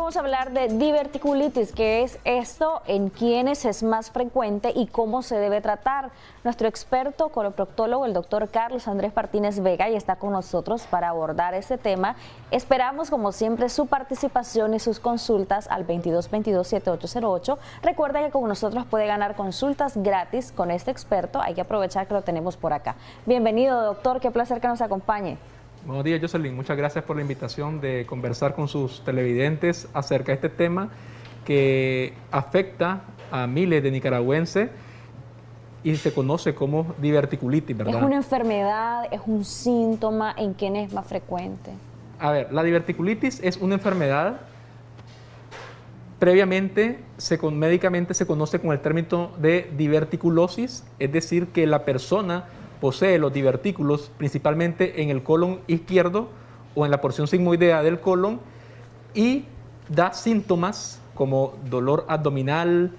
vamos a hablar de diverticulitis, que es esto, en quiénes es más frecuente y cómo se debe tratar. Nuestro experto coloproctólogo, el doctor Carlos Andrés Martínez Vega, ya está con nosotros para abordar este tema. Esperamos, como siempre, su participación y sus consultas al 2222-7808. Recuerda que con nosotros puede ganar consultas gratis con este experto. Hay que aprovechar que lo tenemos por acá. Bienvenido, doctor. Qué placer que nos acompañe. Buenos días, Jocelyn. Muchas gracias por la invitación de conversar con sus televidentes acerca de este tema que afecta a miles de nicaragüenses y se conoce como diverticulitis, ¿verdad? ¿Es una enfermedad, es un síntoma? ¿En quién es más frecuente? A ver, la diverticulitis es una enfermedad, previamente, médicamente se conoce con el término de diverticulosis, es decir, que la persona posee los divertículos principalmente en el colon izquierdo o en la porción sigmoidea del colon y da síntomas como dolor abdominal,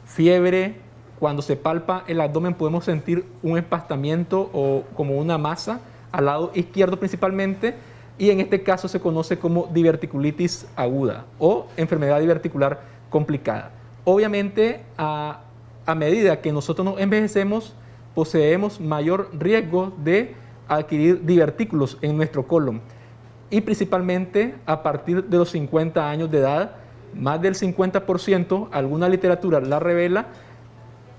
fiebre. Cuando se palpa el abdomen podemos sentir un empastamiento o como una masa al lado izquierdo principalmente, y en este caso se conoce como diverticulitis aguda o enfermedad diverticular complicada. Obviamente, a medida que nosotros nos envejecemos, poseemos mayor riesgo de adquirir divertículos en nuestro colon, y principalmente a partir de los 50 años de edad, más del 50%, alguna literatura la revela,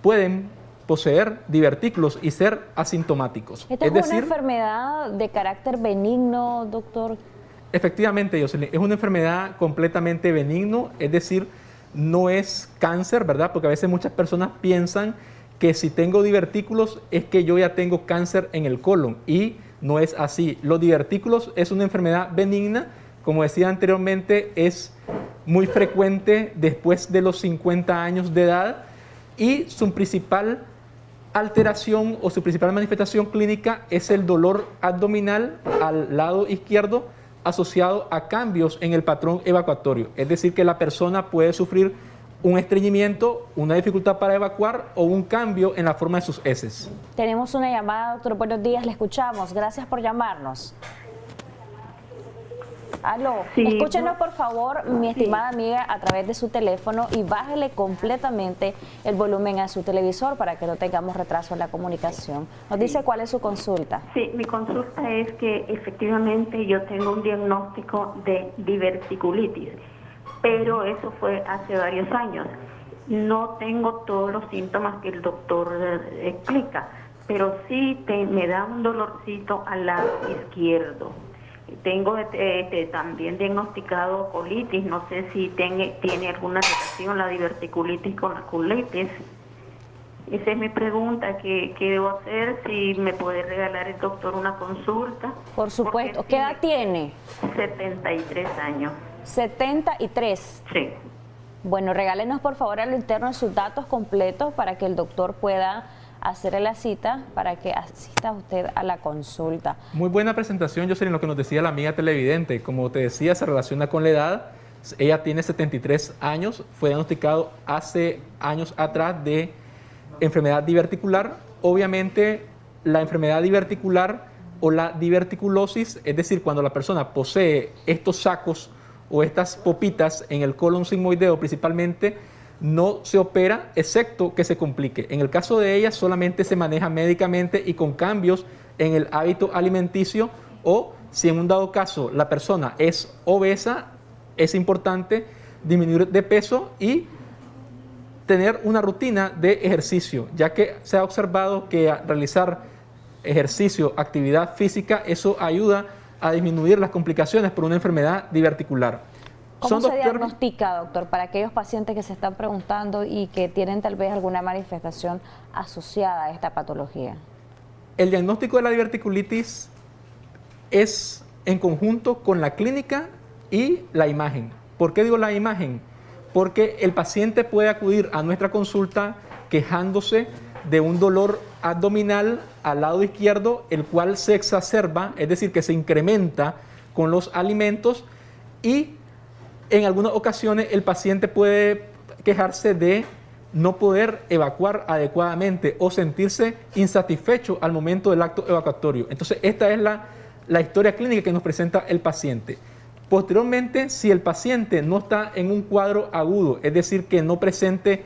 pueden poseer divertículos y ser asintomáticos. ¿Esta es una enfermedad de carácter benigno, doctor? Efectivamente, Jocelyn, es una enfermedad completamente benigno, es decir, no es cáncer, ¿verdad? Porque a veces muchas personas piensan que si tengo divertículos es que yo ya tengo cáncer en el colon, y no es así. Los divertículos es una enfermedad benigna, como decía anteriormente, es muy frecuente después de los 50 años de edad, y su principal alteración o su principal manifestación clínica es el dolor abdominal al lado izquierdo asociado a cambios en el patrón evacuatorio, es decir, que la persona puede sufrir un estreñimiento, una dificultad para evacuar o un cambio en la forma de sus heces. Tenemos una llamada, doctor. Buenos días, le escuchamos. Gracias por llamarnos. Aló, sí, escúchenos por favor, mi estimada amiga, a través de su teléfono, y bájele completamente el volumen a su televisor para que no tengamos retraso en la comunicación. Nos dice cuál es su consulta. Sí, mi consulta es que efectivamente yo tengo un diagnóstico de diverticulitis, pero eso fue hace varios años. No tengo todos los síntomas que el doctor explica, pero sí me da un dolorcito al lado izquierdo. Tengo también diagnosticado colitis, no sé si tiene alguna relación la diverticulitis con la colitis. Esa es mi pregunta, ¿qué debo hacer? Si me puede regalar el doctor una consulta. Por supuesto. ¿Qué edad tiene? 73 años. 73. Sí. Bueno, regálenos por favor al interno sus datos completos para que el doctor pueda hacerle la cita para que asista usted a la consulta. Muy buena presentación, Jocelyn, lo que nos decía la amiga televidente. Como te decía, se relaciona con la edad. Ella tiene 73 años, fue diagnosticado hace años atrás de enfermedad diverticular. Obviamente, la enfermedad diverticular o la diverticulosis, es decir, cuando la persona posee estos sacos o estas popitas en el colon sigmoideo principalmente, no se opera, excepto que se complique. En el caso de ella, solamente se maneja médicamente y con cambios en el hábito alimenticio, o si en un dado caso la persona es obesa, es importante disminuir de peso y tener una rutina de ejercicio, ya que se ha observado que al realizar ejercicio, actividad física, eso ayuda a disminuir las complicaciones por una enfermedad diverticular. ¿Cómo se diagnostica, doctor, para aquellos pacientes que se están preguntando y que tienen tal vez alguna manifestación asociada a esta patología? El diagnóstico de la diverticulitis es en conjunto con la clínica y la imagen. ¿Por qué digo la imagen? Porque el paciente puede acudir a nuestra consulta quejándose de un dolor abdominal al lado izquierdo, el cual se exacerba, es decir, que se incrementa con los alimentos, y en algunas ocasiones el paciente puede quejarse de no poder evacuar adecuadamente o sentirse insatisfecho al momento del acto evacuatorio. Entonces, esta es la historia clínica que nos presenta el paciente. Posteriormente, si el paciente no está en un cuadro agudo, es decir, que no presente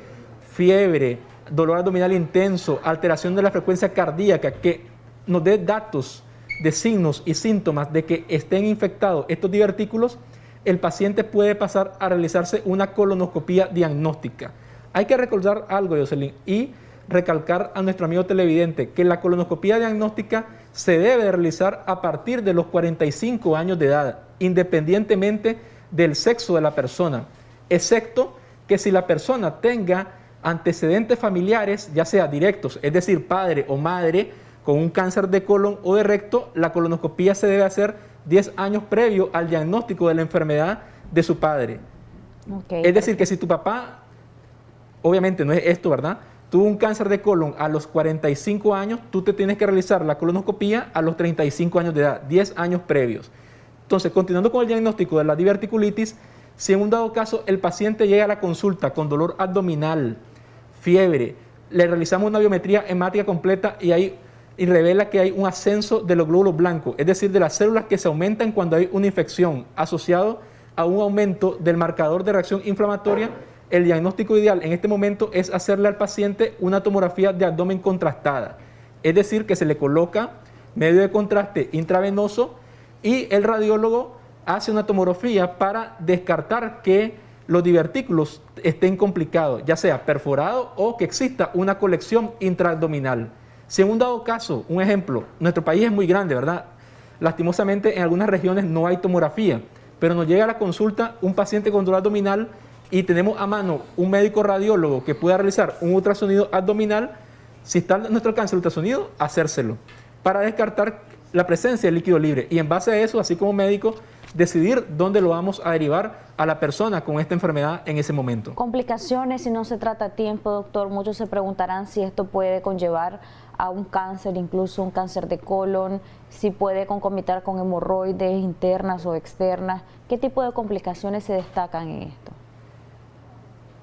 fiebre, dolor abdominal intenso, alteración de la frecuencia cardíaca, que nos dé datos de signos y síntomas de que estén infectados estos divertículos, el paciente puede pasar a realizarse una colonoscopía diagnóstica. Hay que recordar algo, Jocelyn, y recalcar a nuestro amigo televidente que la colonoscopía diagnóstica se debe realizar a partir de los 45 años de edad, independientemente del sexo de la persona, excepto que si la persona tenga antecedentes familiares, ya sea directos, es decir, padre o madre con un cáncer de colon o de recto, la colonoscopía se debe hacer 10 años previo al diagnóstico de la enfermedad de su padre. Es decir, que si tu papá, obviamente no es esto, ¿verdad?, tuvo un cáncer de colon a los 45 años, tú te tienes que realizar la colonoscopía a los 35 años de edad, 10 años previos. Entonces, continuando con el diagnóstico de la diverticulitis, si en un dado caso el paciente llega a la consulta con dolor abdominal, fiebre, le realizamos una biometría hemática completa y revela que hay un ascenso de los glóbulos blancos, es decir, de las células que se aumentan cuando hay una infección, asociado a un aumento del marcador de reacción inflamatoria, el diagnóstico ideal en este momento es hacerle al paciente una tomografía de abdomen contrastada, es decir, que se le coloca medio de contraste intravenoso y el radiólogo hace una tomografía para descartar que los divertículos estén complicados, ya sea perforados o que exista una colección intraabdominal. Si en un dado caso, un ejemplo, nuestro país es muy grande, ¿verdad? Lastimosamente en algunas regiones no hay tomografía, pero nos llega a la consulta un paciente con dolor abdominal y tenemos a mano un médico radiólogo que pueda realizar un ultrasonido abdominal, si está en nuestro alcance el ultrasonido, hacérselo, para descartar la presencia de líquido libre. Y en base a eso, así como médico, decidir dónde lo vamos a derivar a la persona con esta enfermedad en ese momento. Complicaciones si no se trata a tiempo, doctor. Muchos se preguntarán si esto puede conllevar a un cáncer, incluso un cáncer de colon, si puede concomitar con hemorroides internas o externas. ¿Qué tipo de complicaciones se destacan en esto?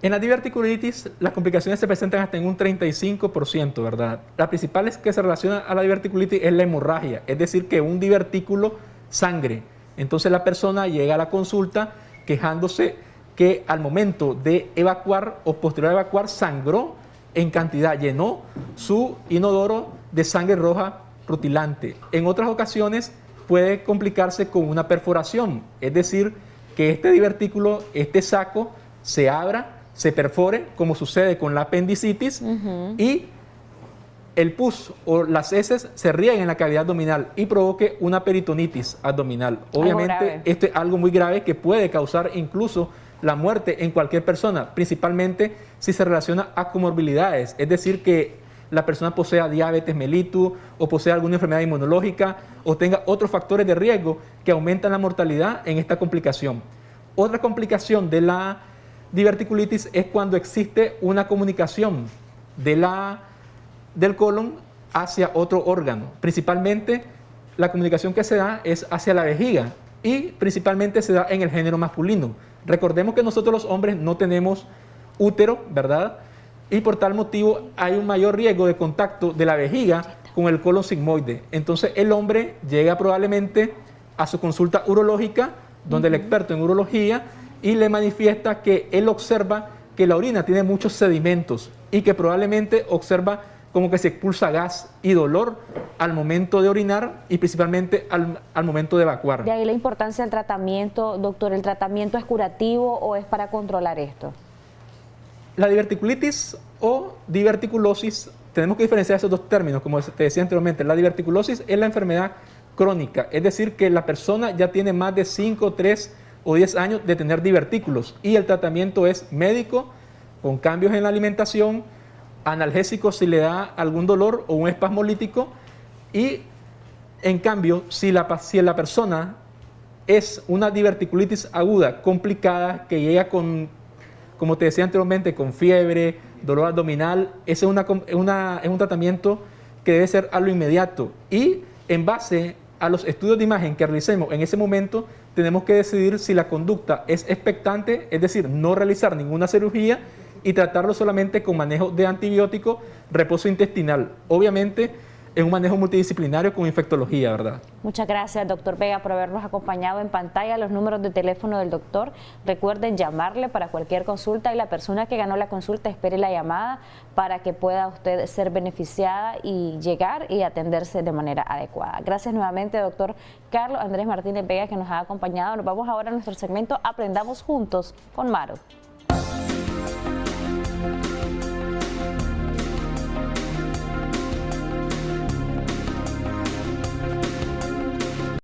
En la diverticulitis, las complicaciones se presentan hasta en un 35%, ¿verdad? La principal que se relaciona a la diverticulitis es la hemorragia, es decir, que un divertículo sangre. Entonces la persona llega a la consulta quejándose que al momento de evacuar o posterior a evacuar sangró en cantidad, llenó su inodoro de sangre roja rutilante. En otras ocasiones puede complicarse con una perforación, es decir, que este divertículo, este saco, se abra, se perfore, como sucede con la apendicitis, y el pus o las heces se rieguen en la cavidad abdominal y provoque una peritonitis abdominal. Obviamente, esto es algo muy grave que puede causar incluso la muerte en cualquier persona, principalmente si se relaciona a comorbilidades, es decir, que la persona posea diabetes mellitus o posea alguna enfermedad inmunológica o tenga otros factores de riesgo que aumentan la mortalidad en esta complicación. Otra complicación de la diverticulitis es cuando existe una comunicación del colon hacia otro órgano. Principalmente la comunicación que se da es hacia la vejiga y principalmente se da en el género masculino. Recordemos que nosotros los hombres no tenemos útero, ¿verdad? Y por tal motivo hay un mayor riesgo de contacto de la vejiga con el colon sigmoide. Entonces el hombre llega probablemente a su consulta urológica, donde el experto en urología y le manifiesta que él observa que la orina tiene muchos sedimentos y que probablemente observa como que se expulsa gas y dolor al momento de orinar y principalmente al momento de evacuar. De ahí la importancia del tratamiento, doctor. ¿El tratamiento es curativo o es para controlar esto? La diverticulitis o diverticulosis, tenemos que diferenciar esos dos términos, como te decía anteriormente. La diverticulosis es la enfermedad crónica, es decir, que la persona ya tiene más de 5, 3 o 10 años de tener divertículos y el tratamiento es médico, con cambios en la alimentación, analgésico si le da algún dolor o un espasmolítico, y en cambio si la persona es una diverticulitis aguda complicada que llega con, como te decía anteriormente, con fiebre, dolor abdominal, ese es un tratamiento que debe ser a lo inmediato y en base a los estudios de imagen que realicemos en ese momento tenemos que decidir si la conducta es expectante, es decir, no realizar ninguna cirugía y tratarlo solamente con manejo de antibiótico, reposo intestinal. Obviamente en un manejo multidisciplinario con infectología, ¿verdad? Muchas gracias, doctor Vega, por habernos acompañado en pantalla. Los números de teléfono del doctor, recuerden llamarle para cualquier consulta y la persona que ganó la consulta espere la llamada para que pueda usted ser beneficiada y llegar y atenderse de manera adecuada. Gracias nuevamente, doctor Carlos Andrés Martínez Vega, que nos ha acompañado. Nos vamos ahora a nuestro segmento Aprendamos Juntos con Maro.